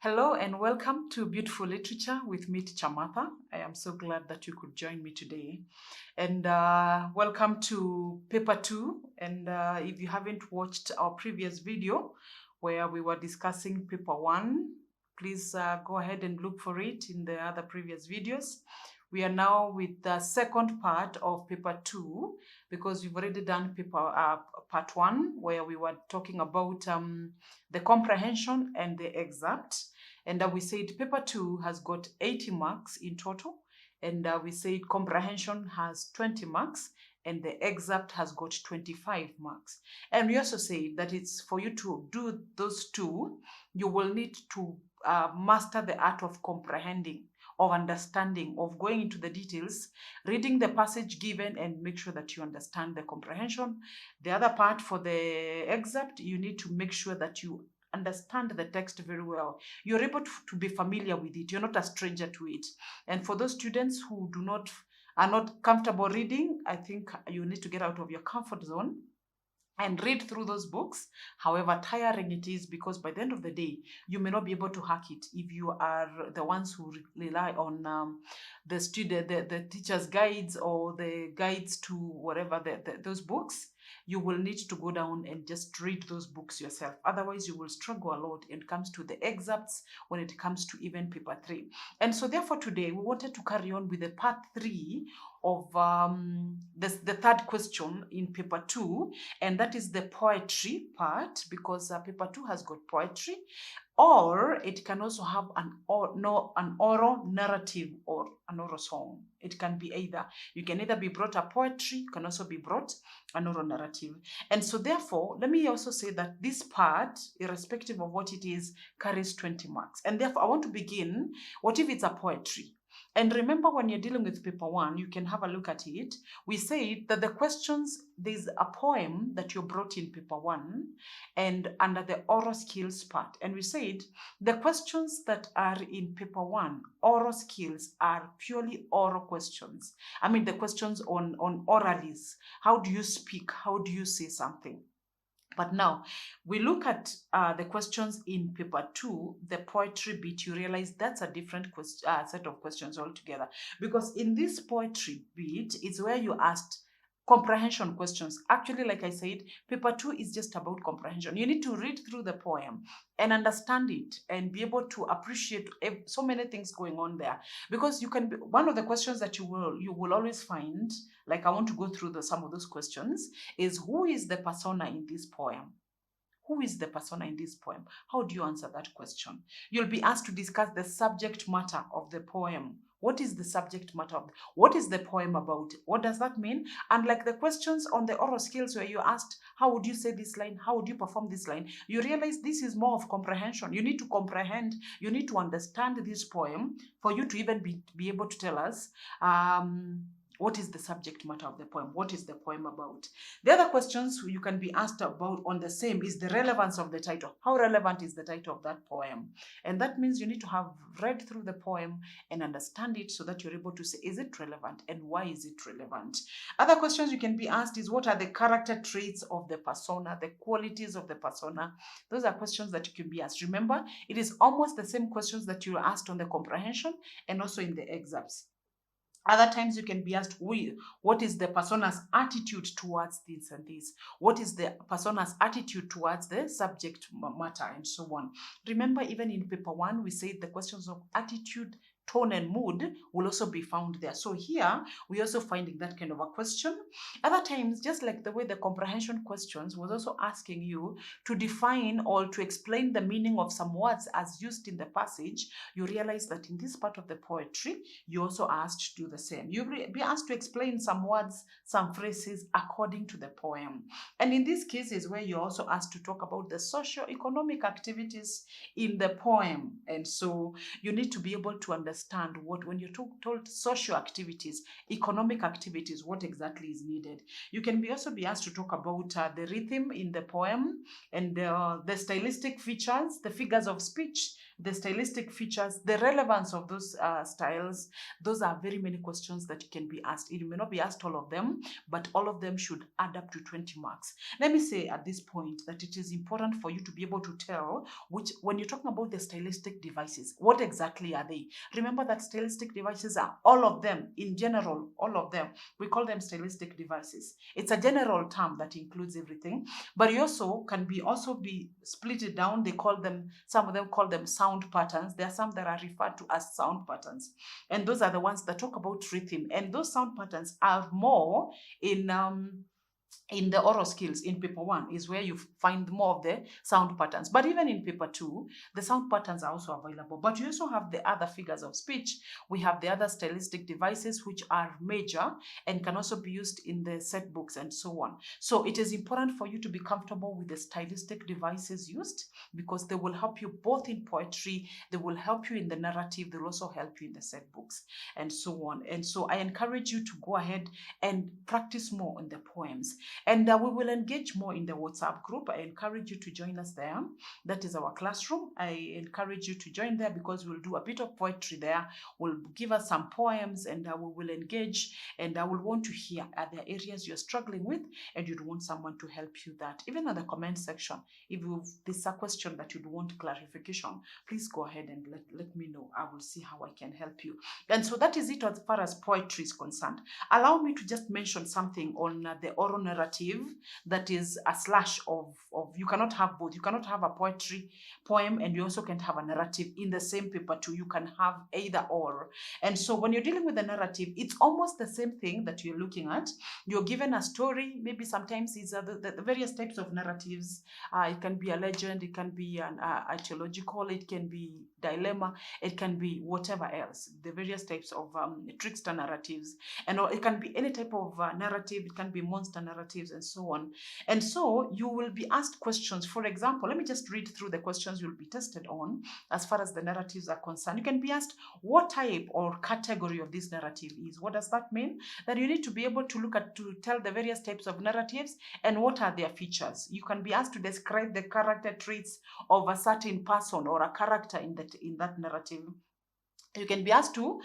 Hello and welcome to Beautiful Literature with me, Teacher Martha. I am so glad that you could join me today. And welcome to Paper 2. And if you haven't watched our previous video where we were discussing Paper 1, please go ahead and look for it in the other previous videos. We are now with the second part of Paper 2 because we've already done Part 1 where we were talking about the comprehension and the excerpt. And we said Paper 2 has got 80 marks in total. And we said comprehension has 20 marks and the excerpt has got 25 marks. And we also said that it's for you to do those two, you will need to master the art of comprehending, of understanding, of going into the details, reading the passage given and make sure that you understand the comprehension. The other part for the excerpt, you need to make sure that you understand the text very well. You're able to be familiar with it. You're not a stranger to it. And for those students who are not comfortable reading, I think you need to get out of your comfort zone and read through those books, however tiring it is, because by the end of the day, you may not be able to hack it if you are the ones who rely on the teacher's guides or the guides to whatever those books. You will need to go down and just read those books yourself. Otherwise, you will struggle a lot when it comes to the excerpts, when it comes to even Paper 3. And so therefore today, we wanted to carry on with the Part 3 of the third question in Paper 2, and that is the poetry part, because Paper 2 has got poetry, or it can also have an oral narrative or an oral song. It can be either. You can either be brought a poetry, you can also be brought an oral narrative. And so therefore, let me also say that this part, irrespective of what it is, carries 20 marks. And therefore, I want to begin, what if it's a poetry? And remember, when you're dealing with Paper 1, you can have a look at it. We said that the questions, there's a poem that you brought in Paper 1 and under the oral skills part. And we said the questions that are in Paper 1, oral skills, are purely oral questions. I mean, the questions on oralies. How do you speak? How do you say something? But now, we look at the questions in Paper 2, the poetry bit, you realize that's a different set of questions altogether. Because in this poetry bit, it's where you asked comprehension questions. Actually, like I said, Paper 2 is just about comprehension. You need to read through the poem and understand it and be able to appreciate so many things going on there. Because you can be, one of the questions that you will always find, like I want to go through some of those questions, is who is the persona in this poem? Who is the persona in this poem? How do you answer that question? You'll be asked to discuss the subject matter of the poem. What is the subject matter of what is the poem about? What does that mean? And like the questions on the oral skills where you asked, how would you say this line? How would you perform this line? You realize this is more of comprehension. You need to comprehend, you need to understand this poem for you to even be able to tell us what is the subject matter of the poem? What is the poem about? The other questions you can be asked about on the same is the relevance of the title. How relevant is the title of that poem? And that means you need to have read through the poem and understand it so that you're able to say, is it relevant and why is it relevant? Other questions you can be asked is, what are the character traits of the persona, the qualities of the persona? Those are questions that you can be asked. Remember, it is almost the same questions that you were asked on the comprehension and also in the excerpts. Other times you can be asked, what is the persona's attitude towards this and this? What is the persona's attitude towards the subject matter and so on? Remember, even in Paper 1, we said the questions of attitude, tone and mood will also be found there. So here, we're also finding that kind of a question. Other times, just like the way the comprehension questions was also asking you to define or to explain the meaning of some words as used in the passage, you realize that in this part of the poetry, you also asked to do the same. You'll be asked to explain some words, some phrases according to the poem. And in these cases where you're also asked to talk about the socio-economic activities in the poem. And so you need to be able to understand when you're told social activities, economic activities, what exactly is needed. You can also be asked to talk about the rhythm in the poem and the stylistic features, the figures of speech, the stylistic features, the relevance of those styles. Those are very many questions that can be asked. You may not be asked all of them, but all of them should add up to 20 marks. Let me say at this point that it is important for you to be able to tell when you're talking about the stylistic devices, what exactly are they? Remember that stylistic devices are all of them, in general, all of them. We call them stylistic devices. It's a general term that includes everything, but you also can also be split it down. Some of them call them sound patterns. There are some that are referred to as sound patterns, and those are the ones that talk about rhythm. And those sound patterns are more in the oral skills. In paper 1 is where you find more of the sound patterns. But even in paper 2, the sound patterns are also available. But you also have the other figures of speech. We have the other stylistic devices which are major and can also be used in the set books and so on. So it is important for you to be comfortable with the stylistic devices used, because they will help you both in poetry, they will help you in the narrative, they'll also help you in the set books and so on. And so I encourage you to go ahead and practice more on the poems. And we will engage more in the WhatsApp group. I encourage you to join us there. That is our classroom. I encourage you to join there, because we'll do a bit of poetry there. We'll give us some poems, and we will engage. And I will want to hear, are there areas you're struggling with and you'd want someone to help you that? Even in the comment section, if there's a question that you'd want clarification, please go ahead and let me know. I will see how I can help you. And so that is it as far as poetry is concerned. Allow me to just mention something on the oral narrative. That is a slash of you cannot have both. You cannot have a poetry poem and you also can't have a narrative in the same paper too. You can have either or. And so when you're dealing with the narrative, it's almost the same thing that you're looking at. You're given a story. Maybe sometimes it's the various types of narratives. It can be a legend, it can be an archaeological, it can be dilemma, it can be whatever else. The various types of trickster narratives, and it can be any type of narrative. It can be monster narratives and so on. And so you will be asked questions. For example, let me just read through the questions you'll be tested on as far as the narratives are concerned. You can be asked what type or category of this narrative is. What does that mean? That you need to be able to look at, to tell the various types of narratives and what are their features. You can be asked to describe the character traits of a certain person or a character in that narrative. You can be asked to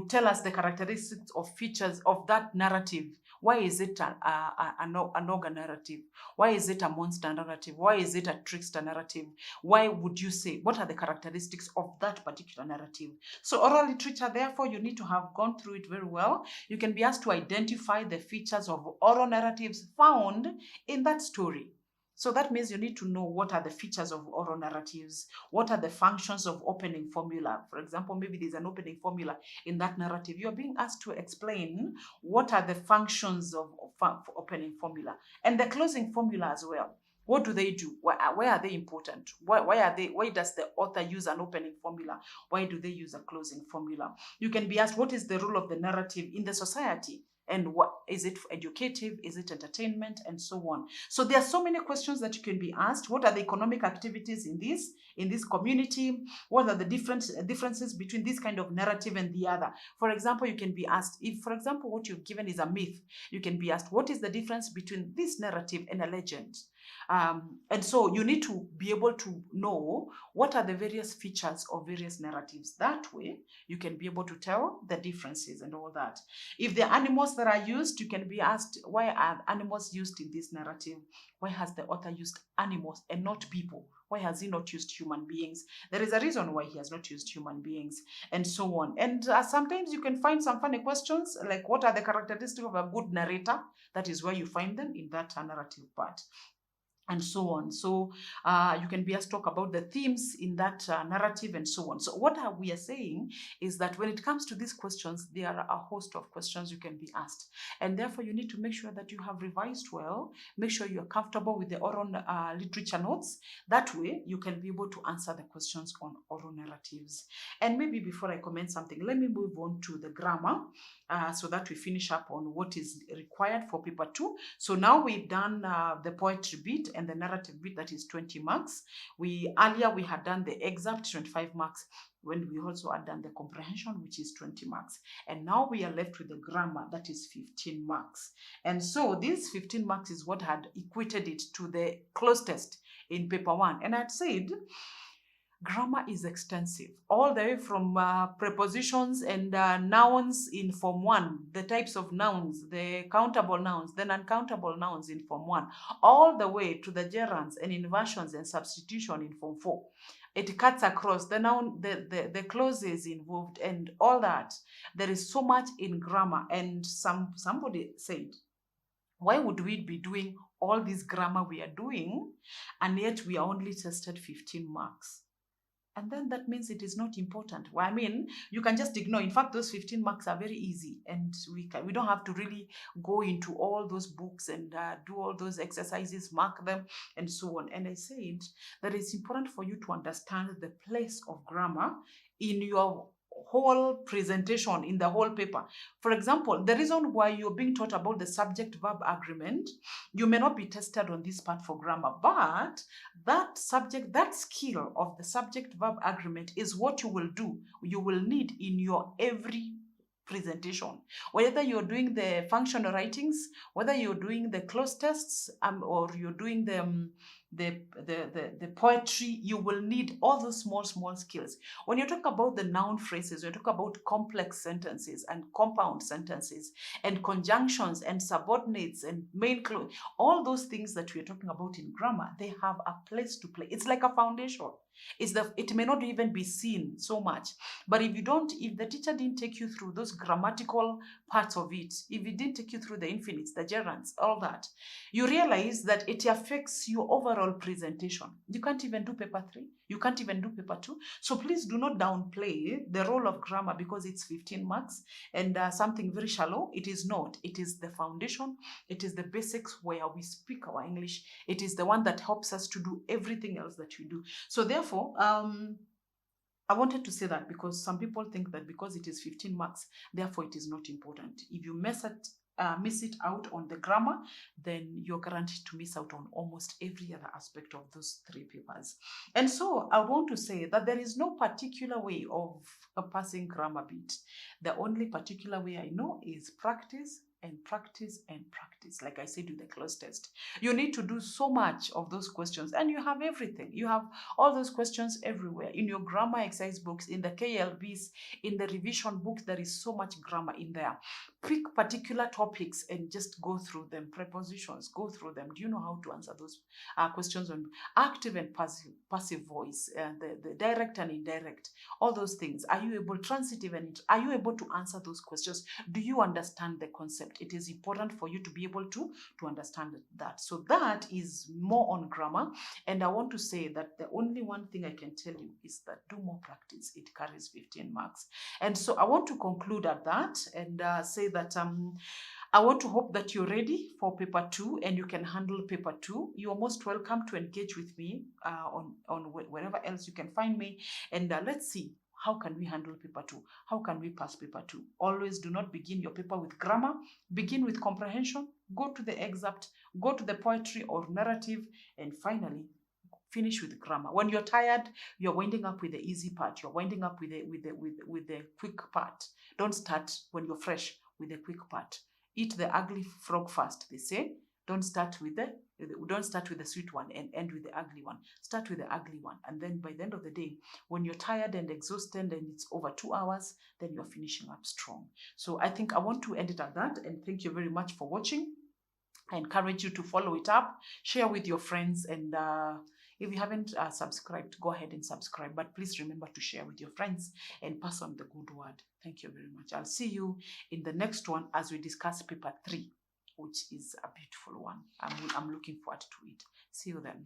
tell us the characteristics of features of that narrative. Why is it an ogre narrative? Why is it a monster narrative? Why is it a trickster narrative? Why would you say, what are the characteristics of that particular narrative? So oral literature, therefore, you need to have gone through it very well. You can be asked to identify the features of oral narratives found in that story. So that means you need to know what are the features of oral narratives, what are the functions of opening formula. For example, maybe there's an opening formula in that narrative. You're being asked to explain what are the functions of opening formula, and the closing formula as well. What do they do? Why are they important? Why does the author use an opening formula? Why do they use a closing formula? You can be asked, what is the role of the narrative in the society? And what is it educative? Is it entertainment? And so on. So there are so many questions that you can be asked. What are the economic activities in this community? What are the differences between this kind of narrative and the other? For example, you can be asked, if, for example, what you've given is a myth, you can be asked, what is the difference between this narrative and a legend? And so you need to be able to know what are the various features of various narratives. That way, you can be able to tell the differences and all that. If the animals that are used, you can be asked, why are animals used in this narrative? Why has the author used animals and not people? Why has he not used human beings? There is a reason why he has not used human beings, and so on. And sometimes you can find some funny questions, like what are the characteristics of a good narrator? That is where you find them in that narrative part, and so on. So you can be asked to talk about the themes in that narrative and so on. So what we are saying is that when it comes to these questions, there are a host of questions you can be asked. And therefore, you need to make sure that you have revised well, make sure you're comfortable with the oral literature notes. That way, you can be able to answer the questions on oral narratives. And maybe before I comment something, let me move on to the grammar so that we finish up on what is required for paper 2. So now we've done the poetry bit and the narrative bit, that is 20 marks. Earlier we had done the excerpt, 25 marks, when we also had done the comprehension, which is 20 marks. And now we are left with the grammar, that is 15 marks. And so this 15 marks is what had equated it to the close test in paper 1. And I'd said Grammar is extensive, all the way from prepositions and nouns in Form 1, the types of nouns, the countable nouns, then uncountable nouns in Form 1, all the way to the gerunds and inversions and substitution in Form 4. It cuts across the noun, the clauses involved and all that. There is so much in grammar. And somebody said, why would we be doing all this grammar we are doing and yet we are only tested 15 marks? And then that means it is not important. Well, I mean, you can just ignore. In fact, those 15 marks are very easy, and we don't have to really go into all those books and do all those exercises, mark them, and so on. And I said that it's important for you to understand the place of grammar in your whole presentation, in the whole paper. For example, the reason why you're being taught about the subject-verb agreement, you may not be tested on this part for grammar, but that skill of the subject-verb agreement is what you will need in your every presentation, whether you're doing the functional writings, whether you're doing the clause tests, or you're doing the poetry. You will need all those small skills. When you talk about the noun phrases, you talk about complex sentences and compound sentences and conjunctions and subordinates and main clause, all those things that we're talking about in grammar, they have a place to play. It's like a foundation. It may not even be seen so much, but if the teacher didn't take you through those grammatical parts of it, if it didn't take you through the infinites, the gerunds, all that, you realize that it affects your overall presentation. You can't even do paper 3, you can't even do paper 2. So please do not downplay the role of grammar because it's 15 marks and something very shallow. It is not. It is the foundation. It is the basics where we speak our English. It is the one that helps us to do everything else that we do. So therefore, I wanted to say that because some people think that because it is 15 marks, therefore it is not important. If you miss it out on the grammar, then you're guaranteed to miss out on almost every other aspect of those 3 papers. And so I want to say that there is no particular way of passing grammar bit. The only particular way I know is practice and practice and practice. Like I said with the clause test, you need to do so much of those questions, and you have everything. You have all those questions everywhere in your grammar exercise books, in the KLBs, in the revision books. There is so much grammar in there. Pick particular topics and just go through them. Prepositions, go through them. Do you know how to answer those questions on active and passive voice, the direct and indirect, all those things? Are you able, transitive and are you able to answer those questions? Do you understand the concept? It is important for you to be able to understand that. So that is more on grammar. And I want to say that the only one thing I can tell you is that do more practice. It carries 15 marks. And so I want to conclude at that and say that I want to hope that you're ready for paper 2 and you can handle paper 2. You're most welcome to engage with me on wherever else you can find me. And let's see, how can we handle paper 2? How can we pass paper 2? Always do not begin your paper with grammar. Begin with comprehension. Go to the excerpt. Go to the poetry or narrative. And finally, finish with grammar. When you're tired, you're winding up with the easy part. You're winding up with the quick part. Don't start when you're fresh with the quick part. Eat the ugly frog first, they say. Don't start with the sweet one and end with the ugly one. Start with the ugly one. And then by the end of the day, when you're tired and exhausted and it's over 2 hours, then you're finishing up strong. So I think I want to end it at that. And thank you very much for watching. I encourage you to follow it up, share with your friends, and if you haven't subscribed, go ahead and subscribe. But please remember to share with your friends and pass on the good word. Thank you very much. I'll see you in the next one as we discuss paper 3, which is a beautiful one. I'm looking forward to it. See you then.